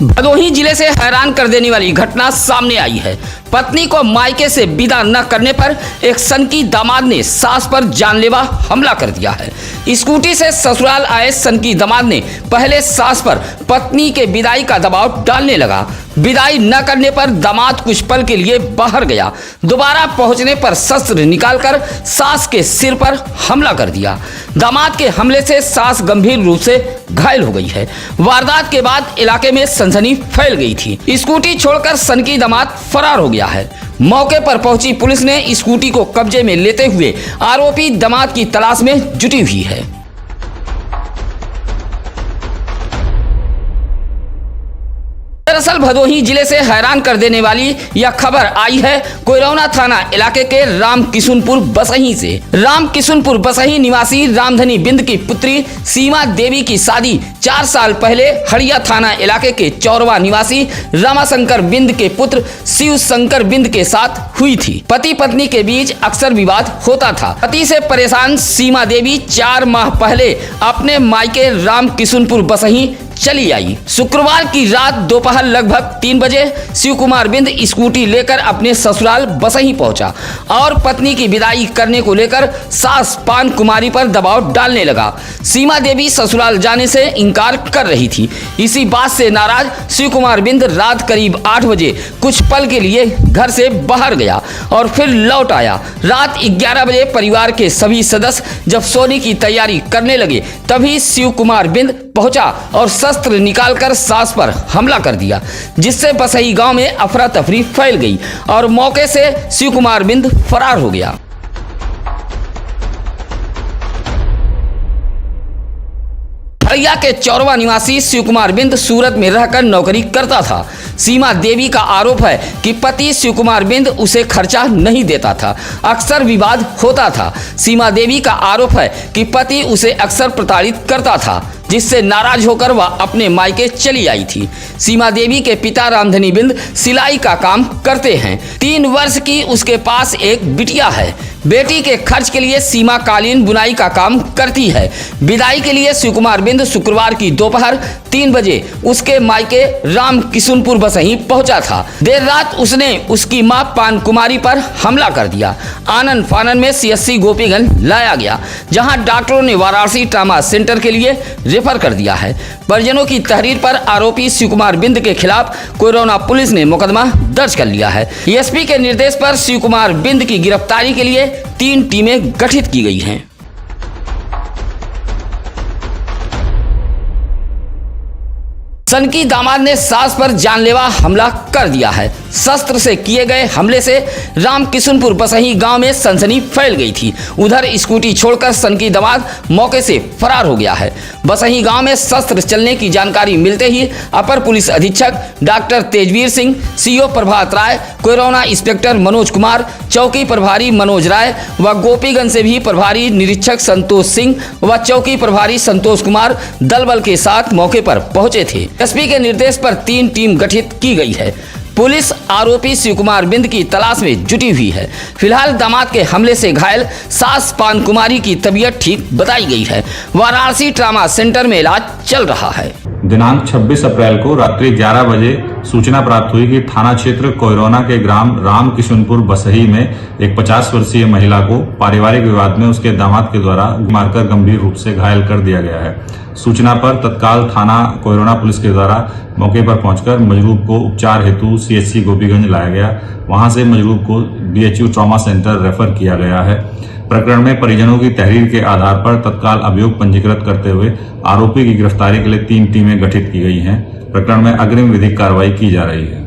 भदोही जिले से हैरान कर देने वाली घटना सामने आई है। पत्नी को मायके से विदा न करने पर एक सनकी दामाद ने सास पर जानलेवा हमला कर दिया है। स्कूटी से ससुराल आए सनकी दामाद ने पहले सास पर पत्नी के विदाई का दबाव डालने लगा। विदाई न करने पर दामाद कुछ पल के लिए बाहर गया। दोबारा पहुंचने पर शस्त्र निकालकर सास के सिर पर हमला कर दिया। दामाद के हमले से सास गंभीर रूप से घायल हो गई है। वारदात के बाद इलाके में सनसनी फैल गई थी। स्कूटी छोड़कर सनकी दामाद फरार हो गया है। मौके पर पहुंची पुलिस ने स्कूटी को कब्जे में लेते हुए आरोपी दामाद की तलाश में जुटी हुई है। दरअसल भदोही जिले से हैरान कर देने वाली यह खबर आई है कोयरौना थाना इलाके के राम किशुनपुर बसही से। राम किशुनपुर बसही निवासी रामधनी बिंद की पुत्री सीमा देवी की शादी 4 साल पहले हड़िया थाना इलाके के चौरवा निवासी रामाशंकर बिंद के पुत्र शिव शंकर बिंद के साथ हुई थी। पति पत्नी के बीच अक्सर विवाद होता था। पति से परेशान सीमा देवी 4 माह पहले अपने मायके राम किशुनपुर बसही चली आई। शुक्रवार की रात दोपहर लगभग 3 बजे शिव कुमार बिंद स्कूटी लेकर अपने ससुराल बसही पहुंचा और पत्नी की विदाई करने को लेकर सास पान कुमारी पर दबाव डालने लगा। सीमा देवी ससुराल जाने से इनकार कर रही थी। इसी बात से नाराज शिव कुमार बिंद रात करीब 8 बजे कुछ पल के लिए घर से बाहर गया और फिर लौट आया। रात 11 बजे परिवार के सभी सदस्य जब सोने की तैयारी करने लगे तभी शिव कुमार बिंद पहुंचा और शस्त्र निकालकर सास पर हमला कर दिया, जिससे बसही गांव में अफरा तफरी फैल गई और मौके से शिव कुमार बिंद फरार हो गया। हड़िया के चौरवा निवासी शिव कुमार बिंद सूरत में रहकर नौकरी करता था। सीमा देवी का आरोप है कि पति शिव कुमार बिंद उसे खर्चा नहीं देता था, अक्सर विवाद होता था। सीमा देवी का आरोप है कि पति उसे अक्सर प्रताड़ित करता था, जिससे नाराज होकर वह अपने मायके चली आई थी। सीमा देवी के पिता रामधनी बिंद सिलाई का काम करते हैं। 3 वर्ष की उसके पास एक बिटिया है। बेटी के खर्च के लिए सीमा कालीन बुनाई का काम करती है। विदाई के लिए शिव कुमार बिंद शुक्रवार की दोपहर 3 बजे उसके मायके राम किशुनपुर बसही पहुंचा था। देर रात उसने उसकी मां पान कुमारी पर हमला कर दिया। आनन फानन में CSC गोपीगंज लाया गया, जहां डॉक्टरों ने वाराणसी ट्रामा सेंटर के लिए रेफर कर दिया है। परिजनों की तहरीर पर आरोपी शिव कुमार बिंद के खिलाफ कोयरौना पुलिस ने मुकदमा दर्ज कर लिया है। एसपी के निर्देश पर शिव कुमार बिंद की गिरफ्तारी के लिए 3 टीमें गठित की गई हैं। सनकी दामाद ने सास पर जानलेवा हमला कर दिया है। शस्त्र से किए गए हमले से राम किशुनपुर बसही गांव में सनसनी फैल गई थी। उधर स्कूटी छोड़कर सनकी दामाद मौके से फरार हो गया है। बसही गांव में शस्त्र चलने की जानकारी मिलते ही अपर पुलिस अधीक्षक डॉक्टर तेजवीर सिंह, CO प्रभात राय, कोयरौना इंस्पेक्टर मनोज कुमार, चौकी प्रभारी मनोज राय व गोपीगंज से भी प्रभारी निरीक्षक संतोष सिंह व चौकी प्रभारी संतोष कुमार दल बल के साथ मौके पर पहुंचे थे। एसपी के निर्देश पर 3 टीम गठित की गई है। पुलिस आरोपी शिव कुमार बिंद की तलाश में जुटी हुई है। फिलहाल दामाद के हमले से घायल सास पान कुमारी की तबीयत ठीक बताई गई है। वाराणसी ट्रामा सेंटर में इलाज चल रहा है। दिनांक 26 अप्रैल को रात्रि 11 बजे सूचना प्राप्त हुई कि थाना क्षेत्र कोयरौना के ग्राम राम किशुनपुर बसही में एक 50 वर्षीय महिला को पारिवारिक विवाद में उसके दामाद के द्वारा मारकर गंभीर रूप से घायल कर दिया गया है। सूचना पर तत्काल थाना कोयरौना पुलिस के द्वारा मौके पर पहुंचकर मजरूब को उपचार हेतु CSC गोपीगंज लाया गया। वहां से मजरूब को BHU ट्रॉमा सेंटर रेफर किया गया है। प्रकरण में परिजनों की तहरीर के आधार पर तत्काल अभियोग पंजीकृत करते हुए आरोपी की गिरफ्तारी के लिए 3 टीमें गठित की गई हैं। प्रकरण में अग्रिम विधिक कार्रवाई की जा रही है।